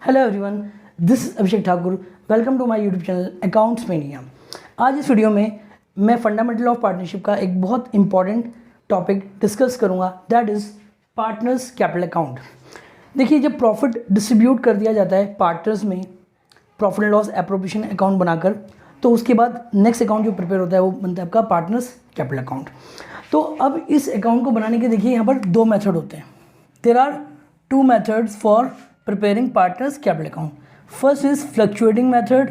Hello everyone, this is Abhishek Thakur. Welcome to my YouTube channel accounts mania. आज इस video में मैं फंडामेंटल ऑफ पार्टनरशिप का एक बहुत इंपॉर्टेंट टॉपिक डिस्कस करूंगा, that is partners capital account. देखिए, जब प्रॉफिट डिस्ट्रीब्यूट कर दिया जाता है पार्टनर्स में profit and loss appropriation account बनाकर, तो उसके बाद नेक्स्ट अकाउंट जो प्रिपेयर होता है वो बनता है आपका पार्टनर्स कैपिटल अकाउंट। तो अब इस अकाउंट को बनाने के देखिए यहाँ पर दो मेथड होते हैं। There are two methods for preparing partners capital account. First is fluctuating method,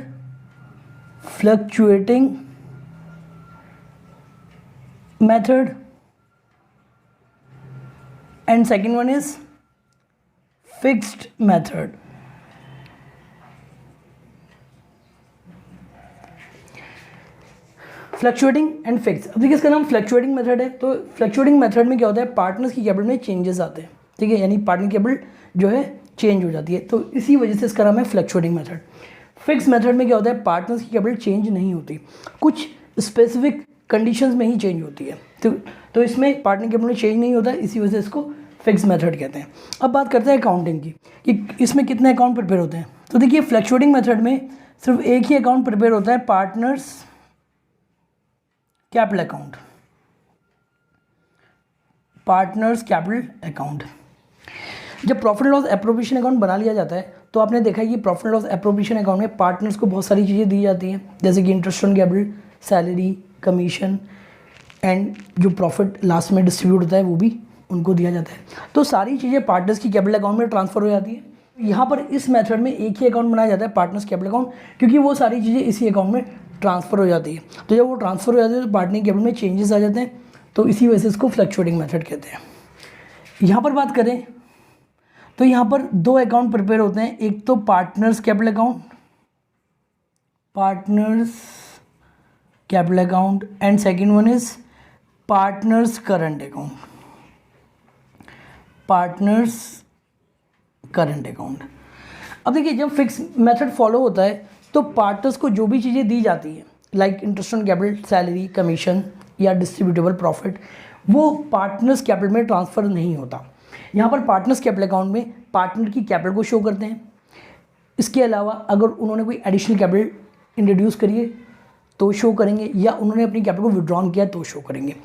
and second one is fixed method. Fluctuating and fix. अब देखिए, इसका नाम फ्लक्चुएटिंग मेथड है। तो फ्लक्चुएटिंग मेथड में क्या होता है, पार्टनर्स की कैपिटल में चेंजेस आते हैं, ठीक है, यानी पार्टनर कैपिटल जो है चेंज हो जाती है, तो इसी वजह से इसका नाम है फ्लक्चुएटिंग मेथड। फिक्स मेथड में क्या होता है, पार्टनर्स की कैपिटल चेंज नहीं होती, कुछ स्पेसिफिक कंडीशंस में ही चेंज होती है। तो इसमें पार्टनर कैपिटल में चेंज नहीं होता, इसी वजह से इसको फिक्स मेथड कहते हैं। अब बात करते हैं अकाउंटिंग की कि इसमें कितने अकाउंट प्रिपेयर होते हैं। तो देखिए, फ्लक्चुएटिंग मेथड में सिर्फ एक ही अकाउंट प्रिपेयर होता है, partners capital account. Partners capital account. जब प्रॉफिट लॉस एप्रोप्रिएशन अकाउंट बना लिया जाता है तो आपने देखा है कि प्रॉफिट लॉस एप्रोप्रिएशन अकाउंट में पार्टनर्स को बहुत सारी चीज़ें दी जाती हैं, जैसे कि interest on capital, salary, commission and जो प्रॉफिट लास्ट में डिस्ट्रीब्यूट होता है वो भी उनको दिया जाता है। तो सारी चीज़ें पार्टनर्स की कैपिटल अकाउंट में ट्रांसफर हो जाती है। यहाँ पर इस मेथड में एक ही अकाउंट बनाया जाता है, पार्टनर्स कैपिटल अकाउंट, क्योंकि वो सारी चीज़ें इसी अकाउंट में ट्रांसफर हो जाती है। तो जब वो ट्रांसफर हो जाती है तो पार्टनर कैपिटल में चेंजेस आ जाते हैं, तो इसी वजह से इसको फ्लक्चुएटिंग मेथड कहते हैं। यहाँ पर बात करें तो यहाँ पर दो अकाउंट प्रिपेयर होते हैं, एक तो partners capital account, and second one is partners current account. अब देखिए, जब फिक्स मेथड फॉलो होता है तो पार्टनर्स को जो भी चीज़ें दी जाती है, like interest on capital, salary, commission या डिस्ट्रीब्यूटेबल प्रॉफिट, वो पार्टनर्स कैपिटल में ट्रांसफ़र नहीं होता। यहाँ पर पार्टनर्स कैपिटल अकाउंट में पार्टनर की कैपिटल को शो करते हैं। इसके अलावा अगर उन्होंने कोई एडिशनल कैपिटल इंट्रोड्यूस करी है तो शो करेंगे, या उन्होंने अपनी कैपिटल को विड्रॉन किया तो शो करेंगे।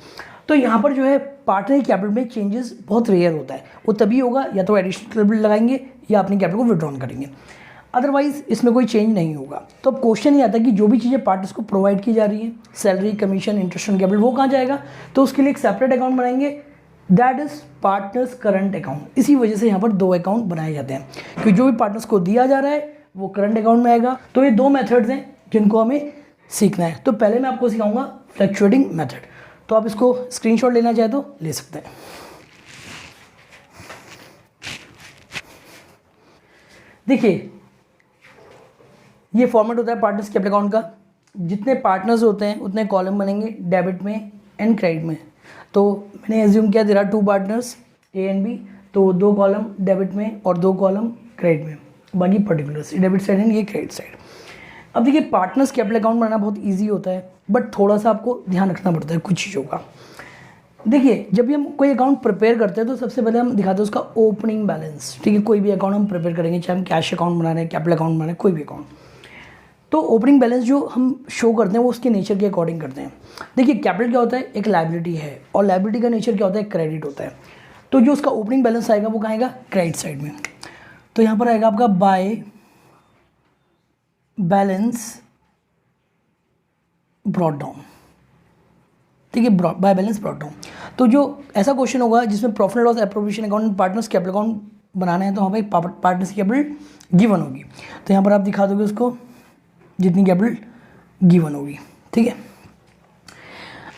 तो यहाँ पर जो है पार्टनर की कैपिटल में चेंजेस बहुत रेयर होता है, वो तभी होगा या तो एडिशनल कैपिटल लगाएंगे या अपनी कैपिटल को विड्रॉन करेंगे, अदरवाइज इसमें कोई चेंज नहीं होगा। तो अब क्वेश्चन ये आता है कि जो भी चीज़ें पार्टनर्स को प्रोवाइड की जा रही हैं, salary, commission, interest on capital, वो कहाँ जाएगा, तो उसके लिए एक सेपरेट अकाउंट बनाएंगे, that is partners current account. इसी वजह से यहाँ पर दो अकाउंट बनाए जाते हैं, क्योंकि जो भी पार्टनर्स को दिया जा रहा है वो करंट अकाउंट में आएगा। तो ये दो मेथड्स हैं जिनको हमें सीखना है। तो पहले मैं आपको सिखाऊंगा फ्लक्चुएटिंग मेथड, तो आप इसको स्क्रीनशॉट लेना चाहे तो ले सकते हैं। देखिए, ये फॉर्मेट होता है पार्टनर्स कैपिटल अकाउंट का। जितने पार्टनर्स होते हैं उतने कॉलम बनेंगे डेबिट में एंड क्रेडिट में। तो मैंने एज्यूम किया there are two partners A and B, तो दो कॉलम डेबिट में और दो कॉलम क्रेडिट में, बाकी पर्टिकुलर्स डेबिट साइड एंड ये क्रेडिट साइड। अब देखिए, पार्टनर्स कैपिटल अकाउंट बनाना बहुत ईजी होता है, बट थोड़ा सा आपको ध्यान रखना पड़ता है कुछ चीज़ों का। देखिए, जब भी हम कोई अकाउंट प्रिपेयर करते हैं तो सबसे पहले हम दिखाते हैं उसका ओपनिंग बैलेंस, ठीक है। कोई भी अकाउंट हम प्रिपेयर करेंगे, चाहे हम कैश अकाउंट बना रहे हैं, कैपिटल अकाउंट बना रहे हैं, कोई भी अकाउंट, तो ओपनिंग बैलेंस जो हम शो करते हैं वो उसके नेचर के अकॉर्डिंग करते हैं। देखिए, कैपिटल क्या होता है, एक लायबिलिटी है, और लायबिलिटी का नेचर क्या होता है, क्रेडिट होता है। तो जो उसका ओपनिंग बैलेंस आएगा वो कहाँ आएगा, क्रेडिट साइड में। तो यहाँ पर आएगा आपका बाय बैलेंस ब्रॉट डाउन, ठीक है, बाय बैलेंस ब्रॉट डाउन। तो जो ऐसा क्वेश्चन होगा जिसमें profit and loss appropriation account, partners capital account बनाना है, तो वहाँ पर पार्टनर्स कैपिटल गिवन होगी। तो यहाँ पर आप दिखा दोगे उसको जितनी कैपिटल गिवन होगी, ठीक है।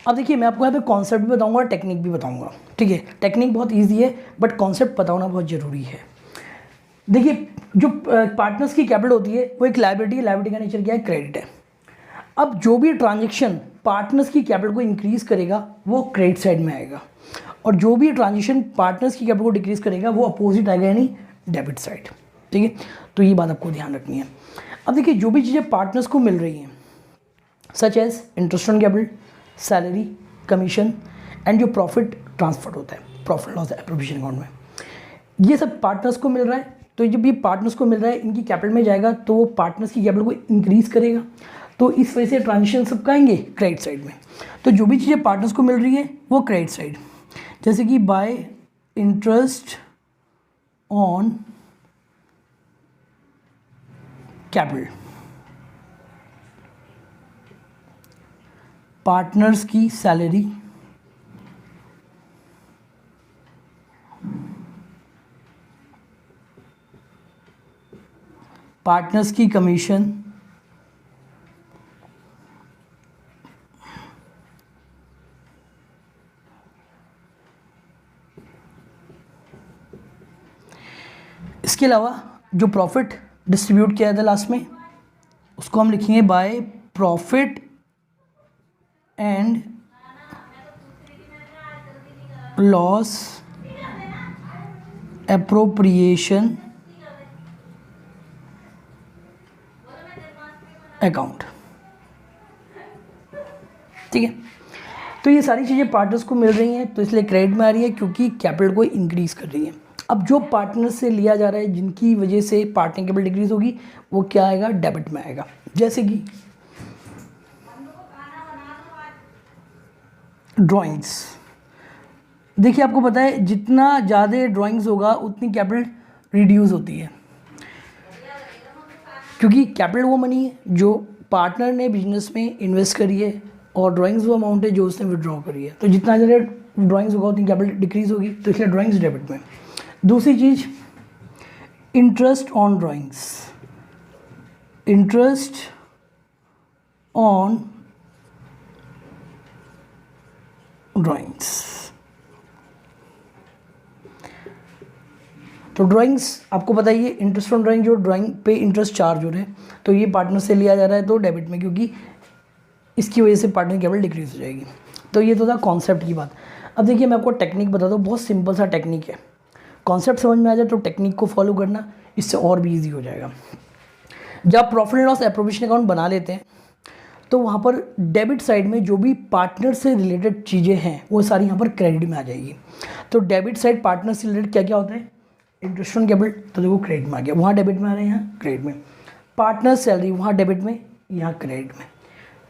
अब देखिए, मैं आपको यहाँ पे कॉन्सेप्ट भी बताऊंगा और टेक्निक भी बताऊंगा, ठीक है। टेक्निक बहुत इजी है, बट कॉन्सेप्ट पता होना बहुत ज़रूरी है। देखिए, जो पार्टनर्स की कैपिटल होती है वो एक लायबिलिटी है, लायबिलिटी का नेचर क्या है, क्रेडिट है। अब जो भी ट्रांजेक्शन पार्टनर्स की कैपिटल को इंक्रीज़ करेगा वो क्रेडिट साइड में आएगा, और जो भी ट्रांजेक्शन पार्टनर्स की कैपिटल को डिक्रीज़ करेगा वो अपोजिट आएगा, यानी डेबिट साइड, ठीक है। तो ये बात आपको ध्यान रखनी है। अब देखिए, जो भी चीज़ें पार्टनर्स को मिल रही हैं, such as interest on capital, salary, commission and जो प्रॉफिट ट्रांसफर होता है प्रॉफिट लॉस एप्रोप्रिएशन अकाउंट में, ये सब पार्टनर्स को मिल रहा है, तो जब ये पार्टनर्स को मिल रहा है इनकी कैपिटल में जाएगा तो वो पार्टनर्स की कैपिटल को इंक्रीज करेगा, तो इस वजह से ट्रांजेक्शन सब आएंगे क्रेडिट साइड में। तो जो भी चीज़ें पार्टनर्स को मिल रही है वो क्रेडिट साइड, जैसे कि bye interest on capital, partners की सैलरी, पार्टनर्स की कमीशन, इसके अलावा जो प्रॉफिट डिस्ट्रीब्यूट किया था लास्ट में उसको हम लिखेंगे by profit and loss appropriation account. ठीक है, तो ये सारी चीज़ें पार्टनर्स को मिल रही हैं तो इसलिए क्रेडिट में आ रही है क्योंकि कैपिटल को इंक्रीज कर रही है। अब जो पार्टनर से लिया जा रहा है जिनकी वजह से पार्टनर कैपिटल डिक्रीज होगी वो क्या आएगा, डेबिट में आएगा। जैसे कि ड्राइंग्स, देखिए आपको पता है जितना ज़्यादा ड्राइंग्स होगा उतनी कैपिटल रिड्यूस होती है, क्योंकि कैपिटल वो मनी है जो पार्टनर ने बिजनेस में इन्वेस्ट करी है और ड्राइंग्स वो अमाउंट है जो उसने विड्रॉ करी है। तो जितना ज़्यादा ड्राइंग्स होगा उतनी कैपिटल डिक्रीज होगी, तो इसलिए ड्राइंग्स डेबिट में। दूसरी चीज़ interest on drawings, interest on drawings, तो ड्राइंग्स आपको पता ही है इंटरेस्ट ऑन ड्राइंग, जो ड्राइंग पे इंटरेस्ट चार्ज हो रहे हैं तो ये पार्टनर से लिया जा रहा है तो डेबिट में, क्योंकि इसकी वजह से पार्टनर कैपिटल डिक्रीज हो जाएगी। तो ये तो था कॉन्सेप्ट की बात। अब देखिए मैं आपको टेक्निक बताता हूँ, बहुत सिंपल सा टेक्निक है, कॉन्सेप्ट समझ में आ जाए तो टेक्निक को फॉलो करना इससे और भी ईजी हो जाएगा। जब profit and loss appropriation account बना लेते हैं तो वहाँ पर डेबिट साइड में जो भी पार्टनर से रिलेटेड चीज़ें हैं वो सारी यहाँ पर क्रेडिट में आ जाएगी। तो डेबिट साइड पार्टनर से रिलेटेड क्या क्या होता है, इंटरेस्ट ऑन कैपिटल, तो देखो क्रेडिट में आ गया, वहाँ डेबिट में आ रहे हैं, यहाँ क्रेडिट में। पार्टनर सैलरी वहाँ डेबिट में, यहाँ क्रेडिट में।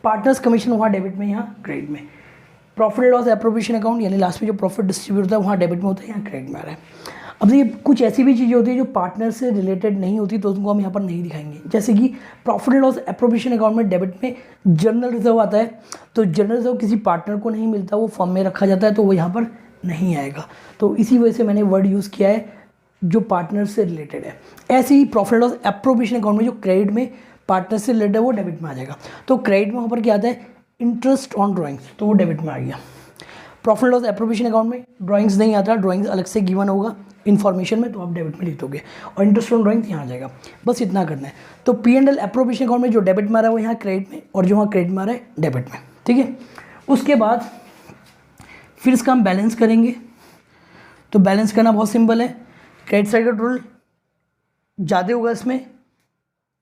पार्टनर्स कमीशन वहाँ डेबिट में, यहाँ क्रेडिट में। Profit and loss appropriation account यानी लास्ट में जो प्रॉफिट डिस्ट्रीब्यूट होता है वहाँ डेबिट में होता है, यहाँ क्रेडिट में आ रहा है। अब देखिए कुछ ऐसी भी चीज़ें होती है जो पार्टनर से रिलेटेड नहीं होती तो उनको हम यहाँ पर नहीं दिखाएंगे, जैसे कि profit and loss appropriation account में डेबिट में जनरल रिजर्व आता है, तो जनरल रिजर्व किसी पार्टनर को नहीं मिलता, वो फर्म में रखा जाता है तो वो यहाँ पर नहीं आएगा। तो इसी वजह से मैंने वर्ड यूज़ किया है जो पार्टनर से रिलेटेड है। ऐसे ही profit and loss appropriation account में जो क्रेडिट में पार्टनर से रिलेटेड है वो डेबिट में आ जाएगा। तो क्रेडिट में वहाँ पर क्या आता है, इंटरेस्ट ऑन ड्राइंग्स, तो वो डेबिट में आ गया। Profit and loss appropriation account में ड्राइंग्स नहीं आता, ड्राइंग्स अलग से गिवन होगा इन्फॉर्मेशन में, तो आप डेबिट में लिख दोगे और इंटरेस्ट ऑन ड्राइंग्स यहाँ आ जाएगा। बस इतना करना है। तो P and L appropriation account में जो डेबिट में आ रहा है वो यहाँ क्रेडिट में, और जो वहाँ क्रेडिट में आ रहा है डेबिट में। ठीक है, उसके बाद फिर इसका हम बैलेंस करेंगे। तो बैलेंस करना बहुत सिंपल है, क्रेडिट साइड का टोटल ज़्यादा होगा इसमें,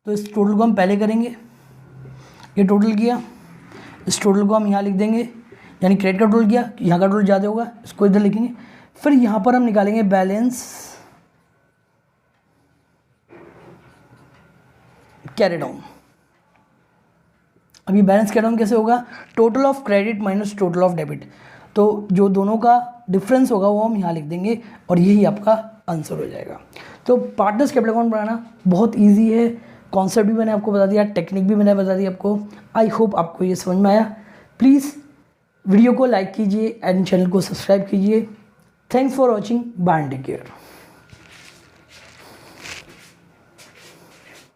तो इस टोटल को हम पहले करेंगे, ये टोटल किया, इस टोटल को हम यहाँ लिख देंगे, यानी क्रेडिट का टोटल किया, यहाँ का टोटल ज़्यादा होगा, इसको इधर लिखेंगे। फिर यहाँ पर हम निकालेंगे बैलेंस कैरी डाउन। अब ये बैलेंस कैरी डाउन कैसे होगा, total of credit minus total of debit, तो जो दोनों का डिफरेंस होगा वो हम यहाँ लिख देंगे और यही आपका आंसर हो जाएगा। तो पार्टनर्स कैपिटल अकाउंट बनाना बहुत इजी है, कॉन्सेप्ट भी मैंने आपको बता दिया, टेक्निक भी मैंने बता दी आपको। आई होप आपको ये समझ में आया। प्लीज़ वीडियो को लाइक कीजिए एंड चैनल को सब्सक्राइब कीजिए। Thanks for watching, bye and take care.